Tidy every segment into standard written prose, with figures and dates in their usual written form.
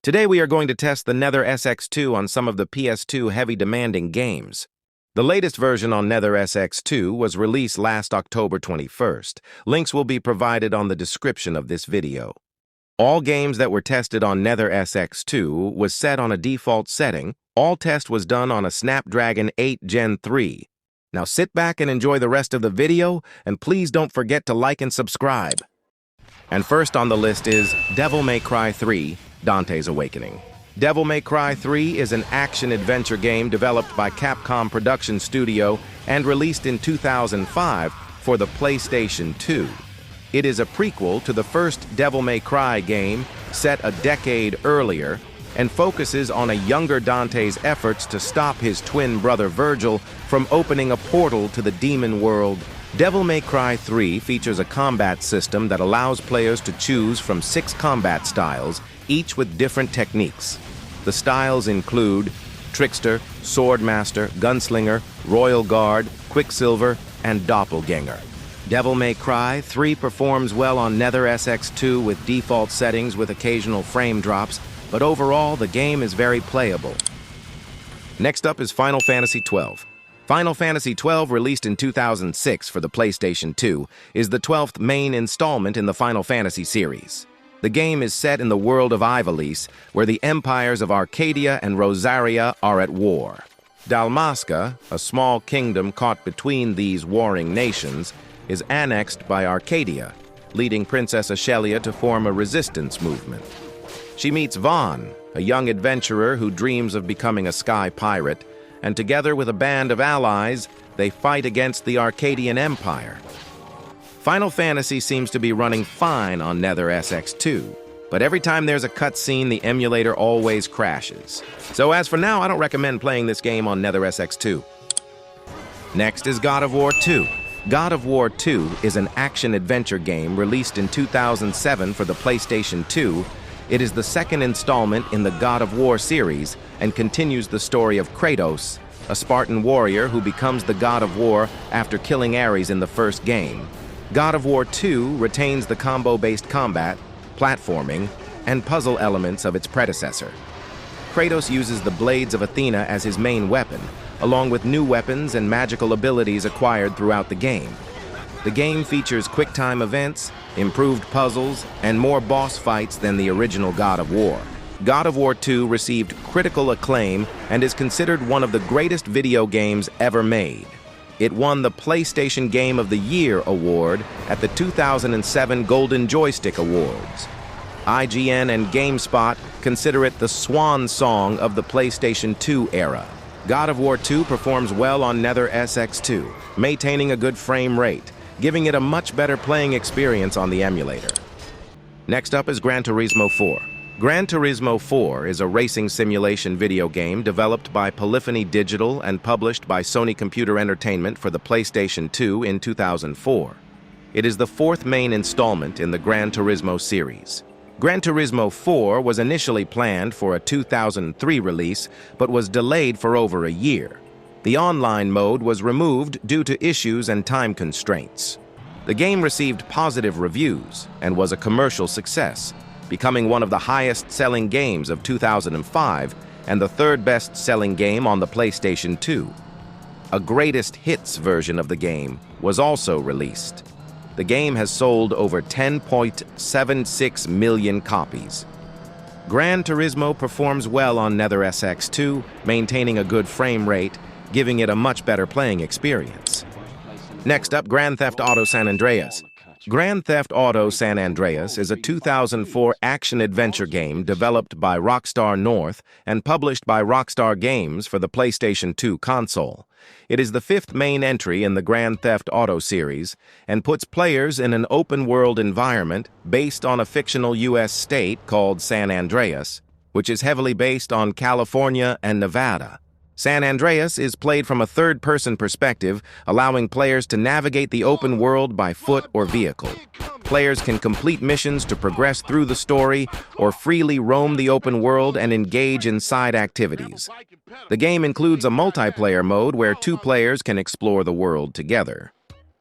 Today we are going to test the NetherSX2 on some of the PS2 heavy demanding games. The latest version on NetherSX2 was released last October 21st. Links will be provided on the description of this video. All games that were tested on NetherSX2 was set on a default setting. All test was done on a Snapdragon 8 Gen 3. Now sit back and enjoy the rest of the video, and please don't forget to like and subscribe. And first on the list is Devil May Cry 3, Dante's Awakening. Devil May Cry 3 is an action-adventure game developed by Capcom Production Studio and released in 2005 for the PlayStation 2. It is a prequel to the first Devil May Cry game, set a decade earlier, and focuses on a younger Dante's efforts to stop his twin brother Virgil from opening a portal to the demon world. Devil May Cry 3 features a combat system that allows players to choose from 6 combat styles, each with different techniques. The styles include Trickster, Swordmaster, Gunslinger, Royal Guard, Quicksilver, and Doppelganger. Devil May Cry 3 performs well on NetherSX2 with default settings with occasional frame drops, but overall the game is very playable. Next up is Final Fantasy XII. Final Fantasy XII, released in 2006 for the PlayStation 2, is the 12th main installment in the Final Fantasy series. The game is set in the world of Ivalice, where the empires of Arcadia and Rosaria are at war. Dalmasca, a small kingdom caught between these warring nations, is annexed by Arcadia, leading Princess Ashelia to form a resistance movement. She meets Vaughn, a young adventurer who dreams of becoming a sky pirate, and together with a band of allies, they fight against the Arcadian Empire. Final Fantasy seems to be running fine on NetherSX2, but every time there's a cutscene, the emulator always crashes. So as for now, I don't recommend playing this game on NetherSX2. Next is God of War 2. God of War 2 is an action-adventure game released in 2007 for the PlayStation 2. It is the second installment in the God of War series and continues the story of Kratos, a Spartan warrior who becomes the God of War after killing Ares in the first game. God of War 2 retains the combo-based combat, platforming, and puzzle elements of its predecessor. Kratos uses the Blades of Athena as his main weapon, along with new weapons and magical abilities acquired throughout the game. The game features quick-time events, improved puzzles, and more boss fights than the original God of War. God of War 2 received critical acclaim and is considered one of the greatest video games ever made. It won the PlayStation Game of the Year award at the 2007 Golden Joystick Awards. IGN and GameSpot consider it the swan song of the PlayStation 2 era. God of War 2 performs well on NetherSX2, maintaining a good frame rate, giving it a much better playing experience on the emulator. Next up is Gran Turismo 4. Gran Turismo 4 is a racing simulation video game developed by Polyphony Digital and published by Sony Computer Entertainment for the PlayStation 2 in 2004. It is the 4th main installment in the Gran Turismo series. Gran Turismo 4 was initially planned for a 2003 release, but was delayed for over a year. The online mode was removed due to issues and time constraints. The game received positive reviews and was a commercial success, becoming one of the highest-selling games of 2005 and the 3rd best-selling game on the PlayStation 2. A greatest hits version of the game was also released. The game has sold over 10.76 million copies. Gran Turismo performs well on NetherSX2, maintaining a good frame rate, giving it a much better playing experience. Next up, Grand Theft Auto San Andreas. Grand Theft Auto San Andreas is a 2004 action-adventure game developed by Rockstar North and published by Rockstar Games for the PlayStation 2 console. It is the 5th main entry in the Grand Theft Auto series and puts players in an open-world environment based on a fictional U.S. state called San Andreas, which is heavily based on California and Nevada. San Andreas is played from a third-person perspective, allowing players to navigate the open world by foot or vehicle. Players can complete missions to progress through the story or freely roam the open world and engage in side activities. The game includes a multiplayer mode where 2 players can explore the world together.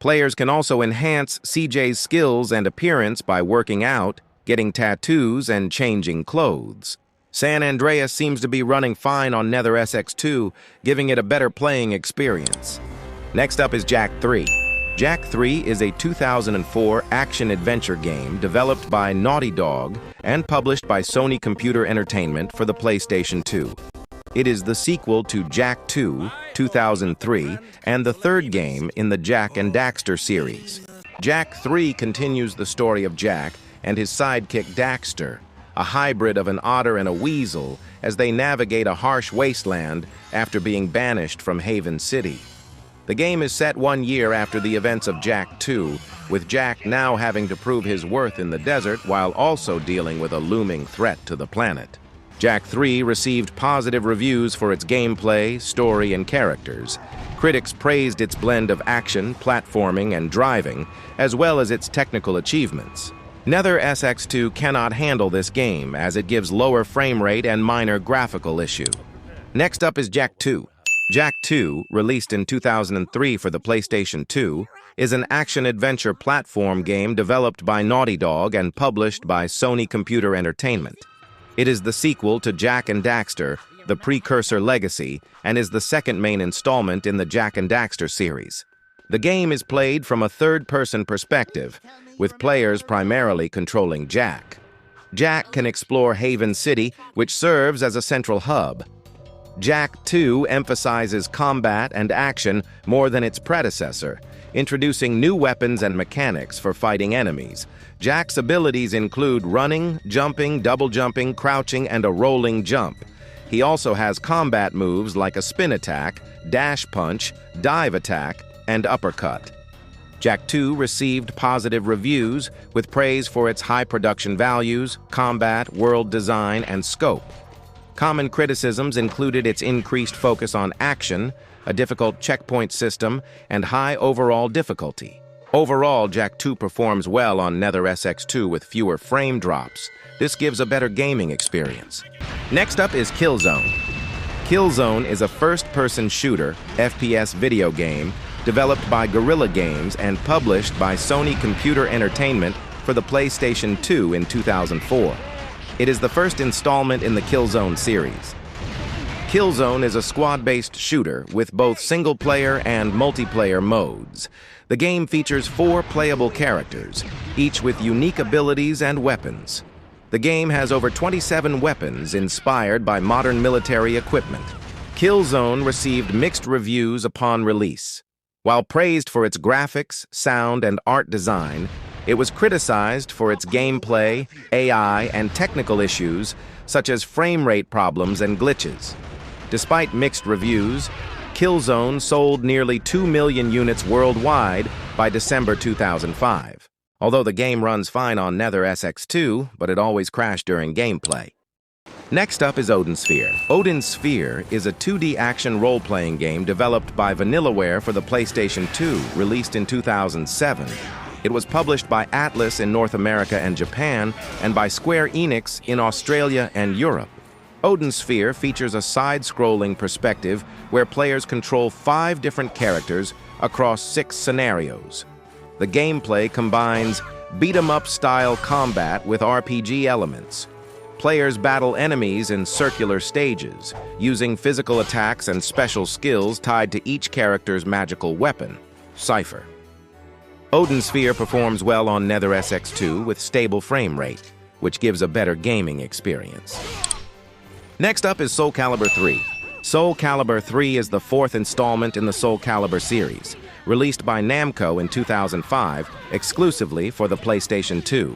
Players can also enhance CJ's skills and appearance by working out, getting tattoos, and changing clothes. San Andreas seems to be running fine on NetherSX2, giving it a better playing experience. Next up is Jak 3. Jak 3 is a 2004 action-adventure game developed by Naughty Dog and published by Sony Computer Entertainment for the PlayStation 2. It is the sequel to Jak 2, 2003, and the third game in the Jak and Daxter series. Jak 3 continues the story of Jak and his sidekick Daxter, a hybrid of an otter and a weasel, as they navigate a harsh wasteland after being banished from Haven City. The game is set 1 year after the events of Jak 2, with Jak now having to prove his worth in the desert while also dealing with a looming threat to the planet. Jak 3 received positive reviews for its gameplay, story, and characters. Critics praised its blend of action, platforming, and driving, as well as its technical achievements. NetherSX2 cannot handle this game, as it gives lower frame rate and minor graphical issue. Next up is Jak 2. Jak 2, released in 2003 for the PlayStation 2, is an action-adventure platform game developed by Naughty Dog and published by Sony Computer Entertainment. It is the sequel to Jak and Daxter, the precursor Legacy, and is the second main installment in the Jak and Daxter series. The game is played from a third-person perspective, with players primarily controlling Jak. Jak can explore Haven City, which serves as a central hub. Jak 2 emphasizes combat and action more than its predecessor, introducing new weapons and mechanics for fighting enemies. Jak's abilities include running, jumping, double jumping, crouching, and a rolling jump. He also has combat moves like a spin attack, dash punch, dive attack, and uppercut. Jak 2 received positive reviews, with praise for its high production values, combat, world design, and scope. Common criticisms included its increased focus on action, a difficult checkpoint system, and high overall difficulty. Overall, Jak 2 performs well on NetherSX2 with fewer frame drops. This gives a better gaming experience. Next up is Killzone. Killzone is a first-person shooter, FPS video game, developed by Guerrilla Games and published by Sony Computer Entertainment for the PlayStation 2 in 2004. It is the first installment in the Killzone series. Killzone is a squad-based shooter with both single-player and multiplayer modes. The game features 4 playable characters, each with unique abilities and weapons. The game has over 27 weapons inspired by modern military equipment. Killzone received mixed reviews upon release. While praised for its graphics, sound, and art design, it was criticized for its gameplay, AI, and technical issues, such as frame rate problems and glitches. Despite mixed reviews, Killzone sold nearly 2 million units worldwide by December 2005. Although the game runs fine on NetherSX2, but it always crashed during gameplay. Next up is Odin Sphere. Odin Sphere is a 2D action role-playing game developed by Vanillaware for the PlayStation 2, released in 2007. It was published by Atlas in North America and Japan, and by Square Enix in Australia and Europe. Odin Sphere features a side-scrolling perspective where players control 5 different characters across 6 scenarios. The gameplay combines beat-em-up style combat with RPG elements. Players battle enemies in circular stages, using physical attacks and special skills tied to each character's magical weapon, Cypher. Odin Sphere performs well on NetherSX2 with stable frame rate, which gives a better gaming experience. Next up is Soul Calibur 3. Soul Calibur 3 is the 4th installment in the Soul Calibur series, released by Namco in 2005 exclusively for the PlayStation 2.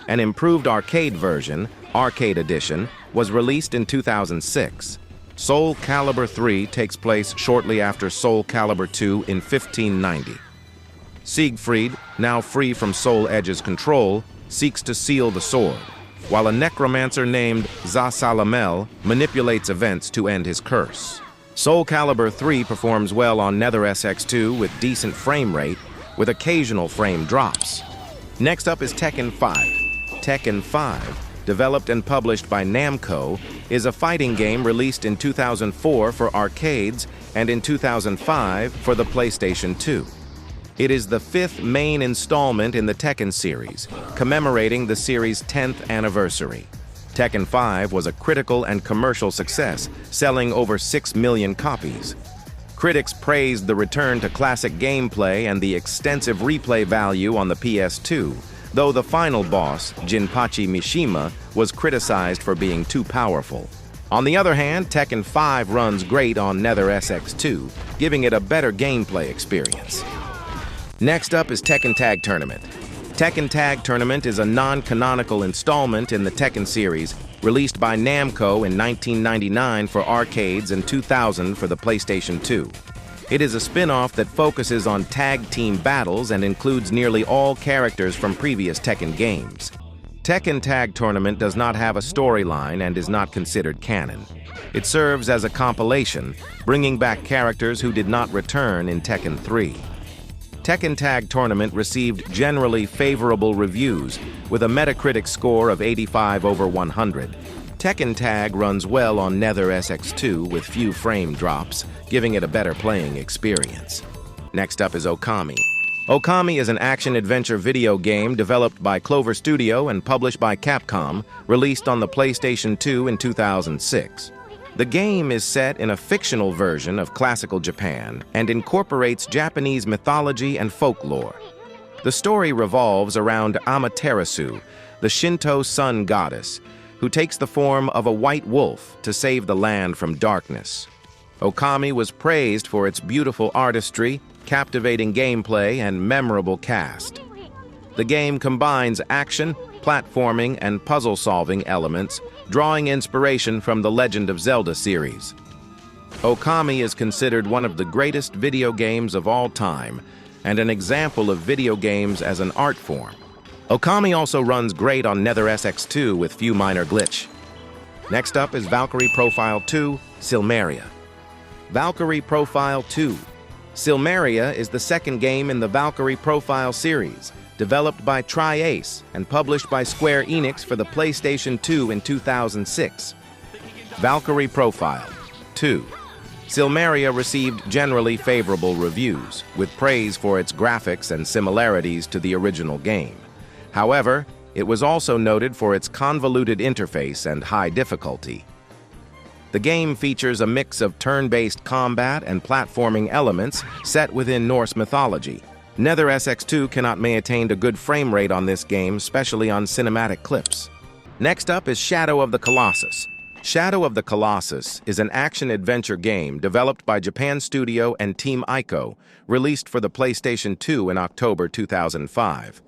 An improved arcade version, Arcade Edition, was released in 2006. Soul Calibur 3 takes place shortly after Soul Calibur 2 in 1590. Siegfried, now free from Soul Edge's control, seeks to seal the sword, while a necromancer named Zasalamel manipulates events to end his curse. Soul Calibur 3 performs well on NetherSX2 with decent frame rate, with occasional frame drops. Next up is Tekken 5. Tekken 5, developed and published by Namco, is a fighting game released in 2004 for arcades and in 2005 for the PlayStation 2. It is the 5th main installment in the Tekken series, commemorating the series' 10th anniversary. Tekken 5 was a critical and commercial success, selling over 6 million copies. Critics praised the return to classic gameplay and the extensive replay value on the PS2, though the final boss, Jinpachi Mishima, was criticized for being too powerful. On the other hand, Tekken 5 runs great on NetherSX2, giving it a better gameplay experience. Next up is Tekken Tag Tournament. Tekken Tag Tournament is a non-canonical installment in the Tekken series, released by Namco in 1999 for arcades and 2000 for the PlayStation 2. It is a spin-off that focuses on tag team battles and includes nearly all characters from previous Tekken games. Tekken Tag Tournament does not have a storyline and is not considered canon. It serves as a compilation, bringing back characters who did not return in Tekken 3. Tekken Tag Tournament received generally favorable reviews, with a Metacritic score of 85 over 100. Tekken Tag runs well on NetherSX2 with few frame drops, giving it a better playing experience. Next up is Okami. Okami is an action-adventure video game developed by Clover Studio and published by Capcom, released on the PlayStation 2 in 2006. The game is set in a fictional version of classical Japan and incorporates Japanese mythology and folklore. The story revolves around Amaterasu, the Shinto sun goddess, who takes the form of a white wolf to save the land from darkness. Okami was praised for its beautiful artistry, captivating gameplay, and memorable cast. The game combines action, platforming, and puzzle-solving elements, drawing inspiration from the Legend of Zelda series. Okami is considered one of the greatest video games of all time, and an example of video games as an art form. Okami also runs great on NetherSX2 with few minor glitch. Next up is Valkyrie Profile 2, Silmeria. Valkyrie Profile 2. Silmeria is the second game in the Valkyrie Profile series, developed by Tri-Ace and published by Square Enix for the PlayStation 2 in 2006. Valkyrie Profile 2. Silmeria received generally favorable reviews, with praise for its graphics and similarities to the original game. However, it was also noted for its convoluted interface and high difficulty. The game features a mix of turn-based combat and platforming elements set within Norse mythology. NetherSX2 cannot maintain a good frame rate on this game, especially on cinematic clips. Next up is Shadow of the Colossus. Shadow of the Colossus is an action-adventure game developed by Japan Studio and Team Ico, released for the PlayStation 2 in October 2005.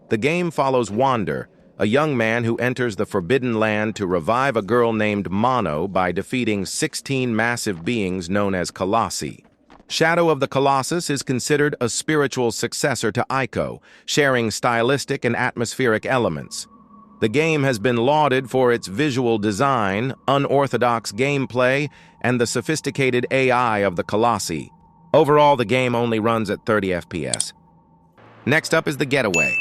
The game follows Wander, a young man who enters the Forbidden Land to revive a girl named Mono by defeating 16 massive beings known as Colossi. Shadow of the Colossus is considered a spiritual successor to Ico, sharing stylistic and atmospheric elements. The game has been lauded for its visual design, unorthodox gameplay, and the sophisticated AI of the Colossi. Overall, the game only runs at 30 FPS. Next up is The Getaway.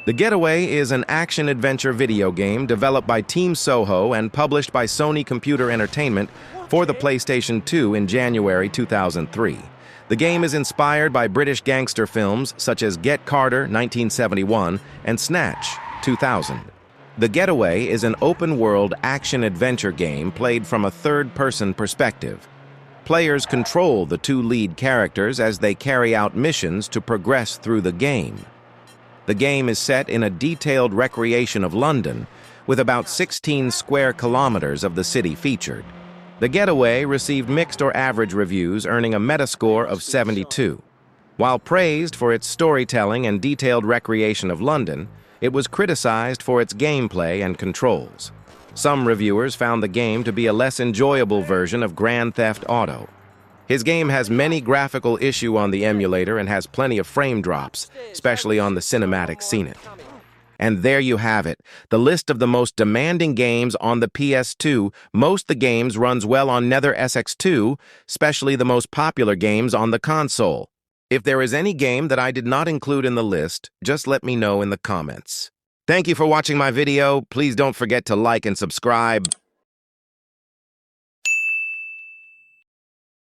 The Getaway is an action-adventure video game developed by Team Soho and published by Sony Computer Entertainment for the PlayStation 2 in January 2003. The game is inspired by British gangster films such as Get Carter, 1971, and Snatch, 2000. The Getaway is an open-world action-adventure game played from a third-person perspective. Players control the two lead characters as they carry out missions to progress through the game. The game is set in a detailed recreation of London, with about 16 square kilometers of the city featured. The Getaway received mixed or average reviews, earning a Metascore of 72. While praised for its storytelling and detailed recreation of London, it was criticized for its gameplay and controls. Some reviewers found the game to be a less enjoyable version of Grand Theft Auto. His game has many graphical issues on the emulator and has plenty of frame drops, especially on the cinematic scene. And there you have it, the list of the most demanding games on the PS2. Most of the games runs well on NetherSX2, especially the most popular games on the console. If there is any game that I did not include in the list, just let me know in the comments. Thank you for watching my video. Please don't forget to like and subscribe.